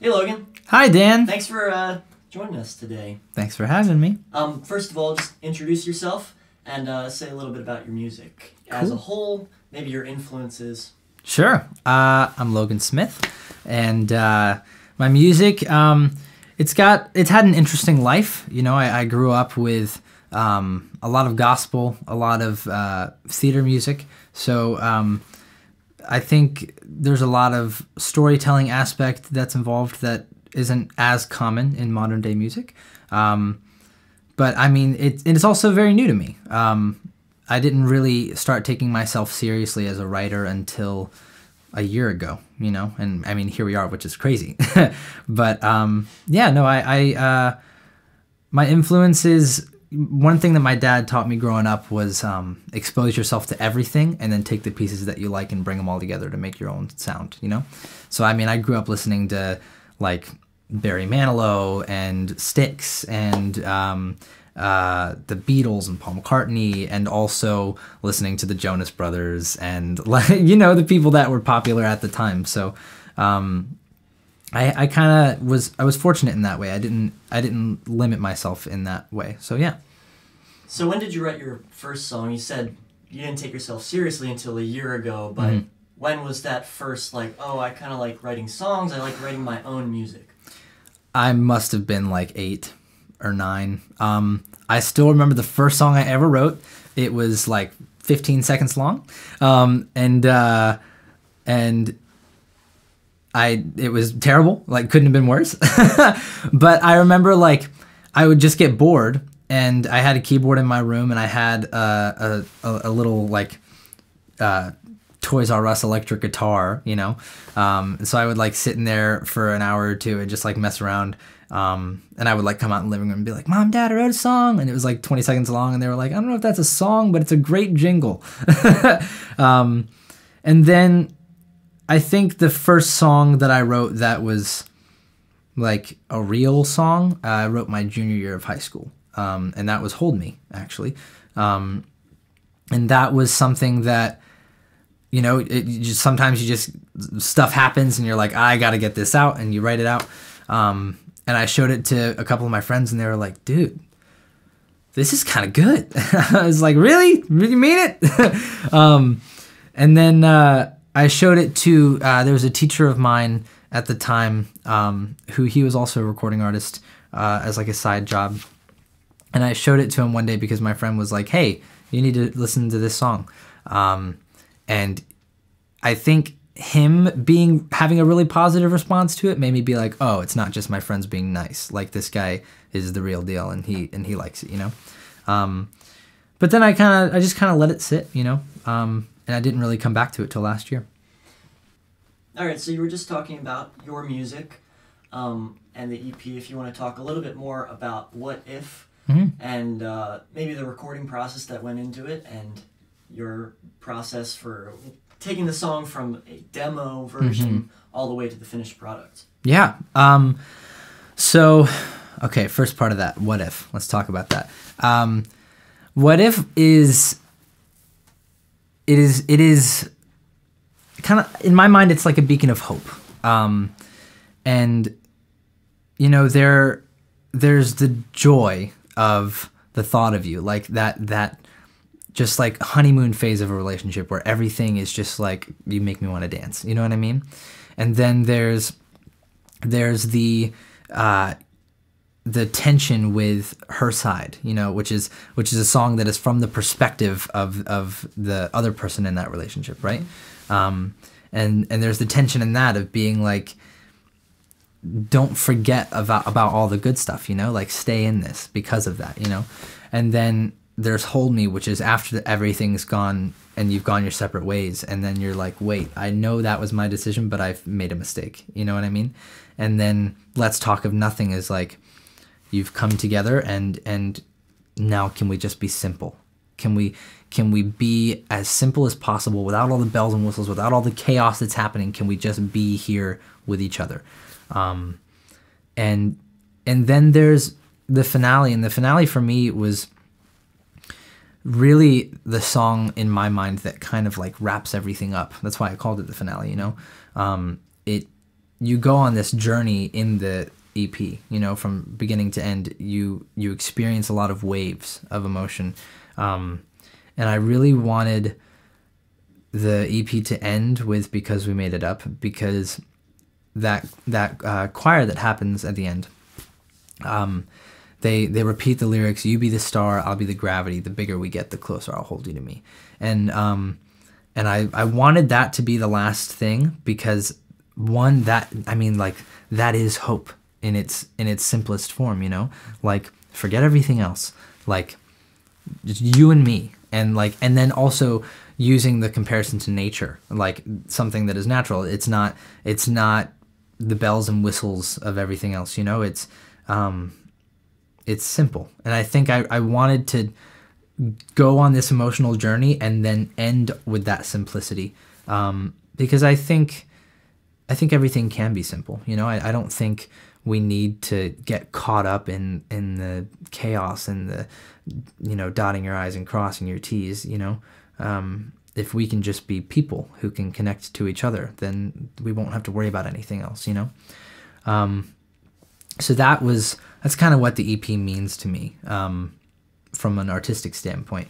Hey, Logan. Hi, Dan. Thanks for joining us today. Thanks for having me. First of all, just introduce yourself and say a little bit about your music as a whole, maybe your influences. Sure. I'm Logan Smith, and my music, it's had an interesting life. You know, I grew up with a lot of gospel, a lot of theater music, so I think there's a lot of storytelling aspect that's involved that isn't as common in modern day music. But I mean, it's also very new to me. I didn't really start taking myself seriously as a writer until a year ago, you know, and I mean, here we are, which is crazy. But yeah, no, my influences, one thing that my dad taught me growing up was expose yourself to everything and then take the pieces that you like and bring them all together to make your own sound, you know? So, I mean, I grew up listening to like Barry Manilow and Styx and the Beatles and Paul McCartney, and also listening to the Jonas Brothers and, you know, the people that were popular at the time. So I kind of was fortunate in that way. I didn't limit myself in that way. So yeah. So when did you write your first song? You said you didn't take yourself seriously until a year ago, but when was that first, like, oh, I kind of like writing songs, I like writing my own music? I must have been like 8 or 9. I still remember the first song I ever wrote. It was like 15 seconds long. It was terrible, like couldn't have been worse. But I remember like I would just get bored, and I had a keyboard in my room, and I had a little like Toys R Us electric guitar, you know. So I would like sit in there for an hour or two and just like mess around. And I would like come out in the living room and be like, "Mom, Dad, I wrote a song," and it was like 20 seconds long, and they were like, "I don't know if that's a song, but it's a great jingle." And then I think the first song that I wrote that was like a real song, I wrote my junior year of high school. And that was Hold Me, actually. And that was something that, you know, sometimes stuff happens and you're like, I got to get this out, and you write it out. And I showed it to a couple of my friends, and they were like, "Dude, this is kind of good." I was like, "Really? Really mean it?" And then I showed it to, there was a teacher of mine at the time, he was also a recording artist as like a side job. And I showed it to him one day because my friend was like, "Hey, you need to listen to this song." And I think him having a really positive response to it made me be like, "Oh, it's not just my friends being nice. Like, this guy is the real deal, and he likes it, you know." But then I just kind of let it sit, you know. And I didn't really come back to it till last year. All right, so you were just talking about your music and the EP. If you want to talk a little bit more about What If, and maybe the recording process that went into it, and your process for taking the song from a demo version all the way to the finished product. Yeah. So, okay, first part of that, What If. Let's talk about that. What If is kind of, in my mind, it's like a beacon of hope. And, you know, there's the joy of the thought of you, like that just like honeymoon phase of a relationship where everything is just like, you make me want to dance, you know what I mean? And then there's the tension with Her Side, you know, which is a song that is from the perspective of the other person in that relationship, right? And there's the tension in that of being like, don't forget about all the good stuff, you know, like stay in this because of that, you know. And then there's Hold Me, which is after everything's gone and you've gone your separate ways, and then you're like, wait, I know that was my decision, but I've made a mistake, you know what I mean? And then Let's Talk of Nothing is like, you've come together, and now can we just be simple? Can we be as simple as possible without all the bells and whistles, without all the chaos that's happening? Can we just be here with each other? And then there's the finale, and the finale for me was really the song in my mind that kind of like wraps everything up. That's why I called it the finale, you know? you go on this journey in the EP, you know, from beginning to end. You experience a lot of waves of emotion, and I really wanted the EP to end with "Because We Made It Up," because that choir that happens at the end, they repeat the lyrics: "You be the star, I'll be the gravity. The bigger we get, the closer I'll hold you to me." And I wanted that to be the last thing, because one, that, I mean, like, that is hope in its simplest form, you know, like, forget everything else, like, just you and me. And like, and then also using the comparison to nature, like something that is natural. It's not the bells and whistles of everything else, you know. It's simple. And I think I wanted to go on this emotional journey and then end with that simplicity, because I think everything can be simple, you know. I don't think we need to get caught up in the chaos and the, you know, dotting your I's and crossing your T's, you know. If we can just be people who can connect to each other, then we won't have to worry about anything else, you know. So that's kind of what the EP means to me, from an artistic standpoint.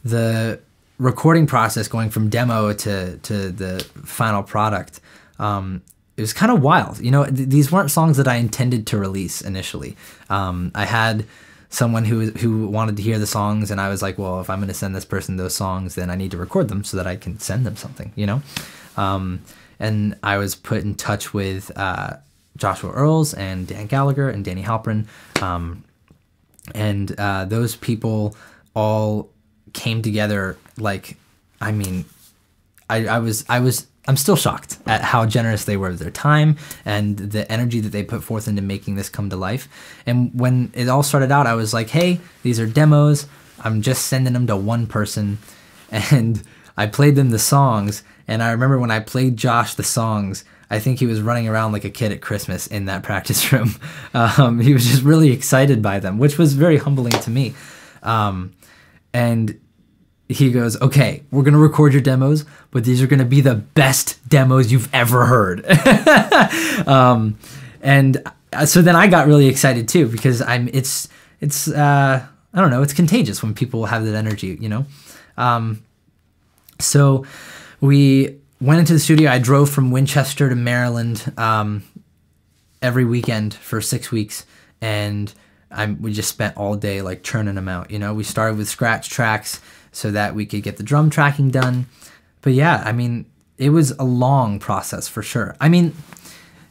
The recording process, going from demo to the final product, it was kind of wild. You know, these weren't songs that I intended to release initially. I had someone who wanted to hear the songs, and I was like, well, if I'm going to send this person those songs, then I need to record them so that I can send them something, you know. And I was put in touch with Joshua Earls and Dan Gallagher and Danny Halprin, and those people all came together. Like, I mean, I'm still shocked at how generous they were with their time and the energy that they put forth into making this come to life. And when it all started out, I was like, hey, these are demos. I'm just sending them to one person. And I played them the songs. And I remember when I played Josh the songs, I think he was running around like a kid at Christmas in that practice room. He was just really excited by them, which was very humbling to me. And he goes, okay, we're going to record your demos, but these are going to be the best demos you've ever heard. And so then I got really excited too, because it's I don't know, it's contagious when people have that energy, you know? So we went into the studio. I drove from Winchester to Maryland, every weekend for 6 weeks. And we just spent all day like churning them out. You know, we started with scratch tracks so that we could get the drum tracking done. But yeah, I mean, it was a long process for sure. I mean,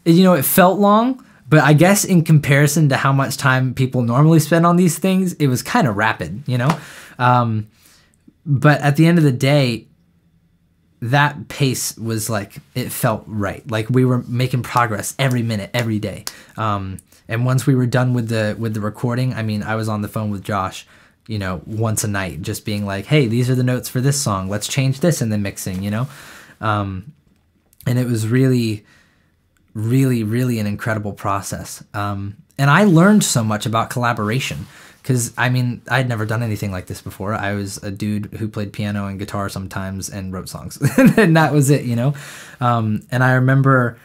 you know, it felt long, but I guess in comparison to how much time people normally spend on these things, it was kind of rapid, you know? But at the end of the day, that pace was like, it felt right. Like we were making progress every minute, every day. And once we were done with the recording, I mean, I was on the phone with Josh, you know, once a night, just being like, hey, these are the notes for this song. Let's change this in the mixing, you know? And it was really, really, really an incredible process. And I learned so much about collaboration, because, I mean, I'd never done anything like this before. I was a dude who played piano and guitar sometimes and wrote songs. And that was it, you know? And I remember,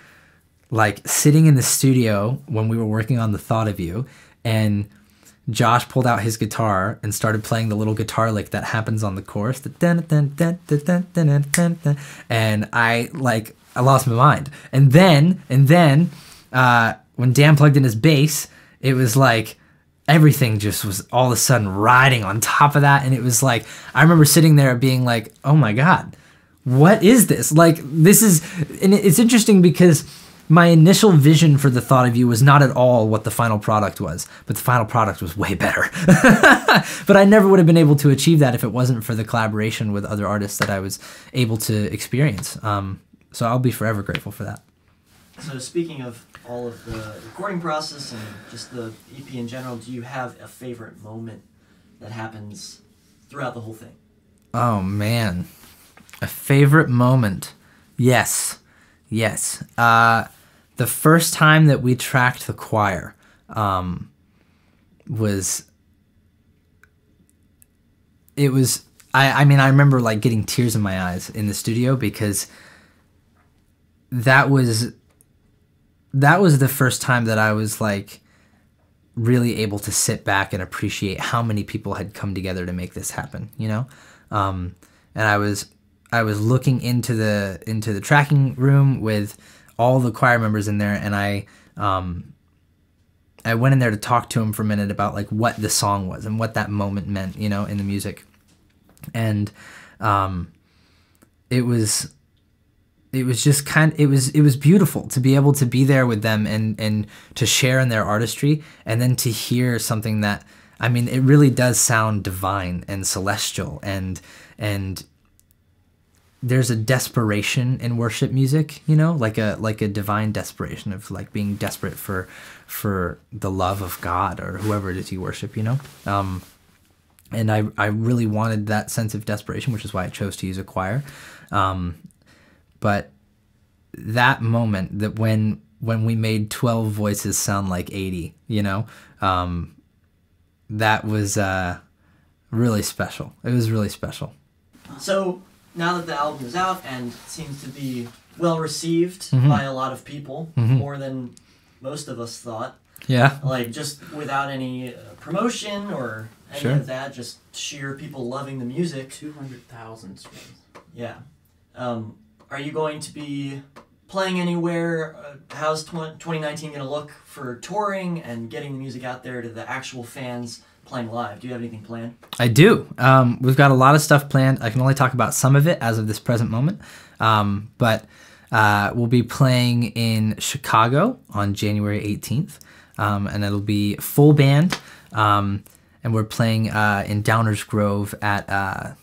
like, sitting in the studio when we were working on The Thought of You, and Josh pulled out his guitar and started playing the little guitar lick that happens on the chorus. And I lost my mind. And then when Dan plugged in his bass, it was like everything just was all of a sudden riding on top of that. And it was like, I remember sitting there being like, oh my God, what is this? Like, this is, and it's interesting because my initial vision for The Thought of You was not at all what the final product was, but the final product was way better. But I never would have been able to achieve that if it wasn't for the collaboration with other artists that I was able to experience. So I'll be forever grateful for that. So speaking of all of the recording process and just the EP in general, do you have a favorite moment that happens throughout the whole thing? Oh man, a favorite moment. Yes. The first time that we tracked the choir was I mean, I remember like getting tears in my eyes in the studio, because that was that was the first time that I was like really able to sit back and appreciate how many people had come together to make this happen, you know? And I was looking into the tracking room with all the choir members in there, and I went in there to talk to him for a minute about like what the song was and what that moment meant, you know, in the music. And it was just it was beautiful to be able to be there with them and to share in their artistry, and then to hear something that, I mean, it really does sound divine and celestial, and there's a desperation in worship music, you know, like a divine desperation of like being desperate for the love of God or whoever it is you worship, you know. And I really wanted that sense of desperation, which is why I chose to use a choir. But that moment, that when we made 12 voices sound like 80, you know, that was really special. It was really special. So now that the album is out and seems to be well received by a lot of people, more than most of us thought. Yeah. Like, just without any promotion or any of that, just sheer people loving the music. 200,000 streams. Yeah. Are you going to be playing anywhere? How's 2019 going to look for touring and getting the music out there to the actual fans playing live? Do you have anything planned? I do. We've got a lot of stuff planned. I can only talk about some of it as of this present moment. But we'll be playing in Chicago on January 18th. And it'll be full band. And we're playing in Downers Grove at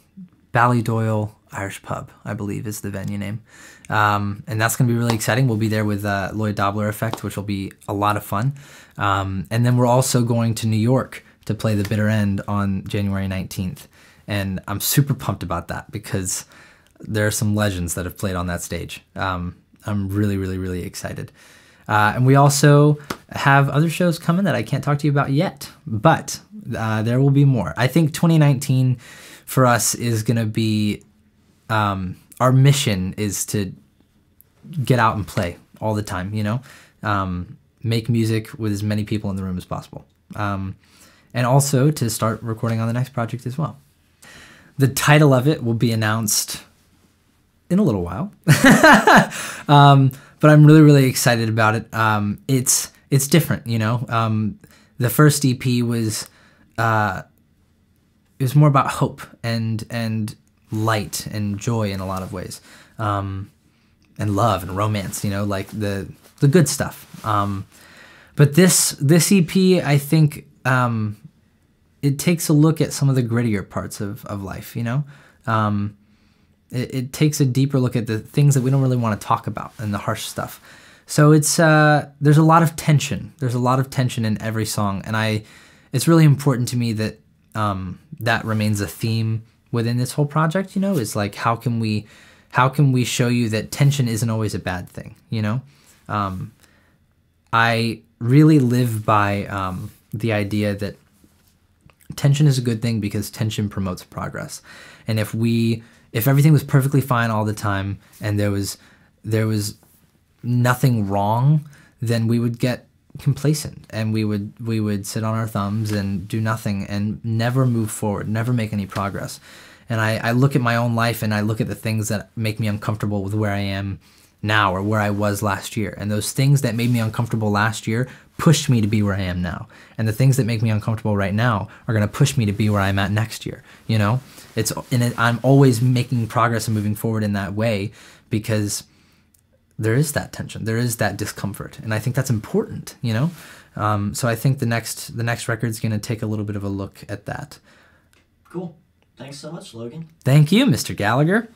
Ballydoyle Irish Pub, I believe is the venue name. And that's going to be really exciting. We'll be there with Lloyd Dobler Effect, which will be a lot of fun. And then we're also going to New York to play the Bitter End on January 19th. And I'm super pumped about that because there are some legends that have played on that stage. I'm really, really, really excited. And we also have other shows coming that I can't talk to you about yet, but there will be more. I think 2019 for us is going to be, our mission is to get out and play all the time, you know, make music with as many people in the room as possible. And also to start recording on the next project as well. The title of it will be announced in a little while. But I'm really, really excited about it. It's different, you know. The first EP was it was more about hope and light and joy in a lot of ways, and love and romance, you know, like the good stuff. But this EP, I think, it takes a look at some of the grittier parts of life, you know. It takes a deeper look at the things that we don't really want to talk about and the harsh stuff. So it's there's a lot of tension. There's a lot of tension in every song, and it's really important to me that that remains a theme within this whole project. You know, is like how can we show you that tension isn't always a bad thing? You know, I really live by the idea that tension is a good thing because tension promotes progress, and if everything was perfectly fine all the time and there was nothing wrong, then we would get complacent and we would sit on our thumbs and do nothing and never move forward, never make any progress. And I look at my own life and I look at the things that make me uncomfortable with where I am now or where I was last year. And those things that made me uncomfortable last year pushed me to be where I am now. And the things that make me uncomfortable right now are going to push me to be where I'm at next year, you know? I'm always making progress and moving forward in that way because there is that tension, there is that discomfort, and I think that's important, you know. So I think the next record's going to take a little bit of a look at that. Cool. Thanks so much, Logan. Thank you, Mr. Gallagher.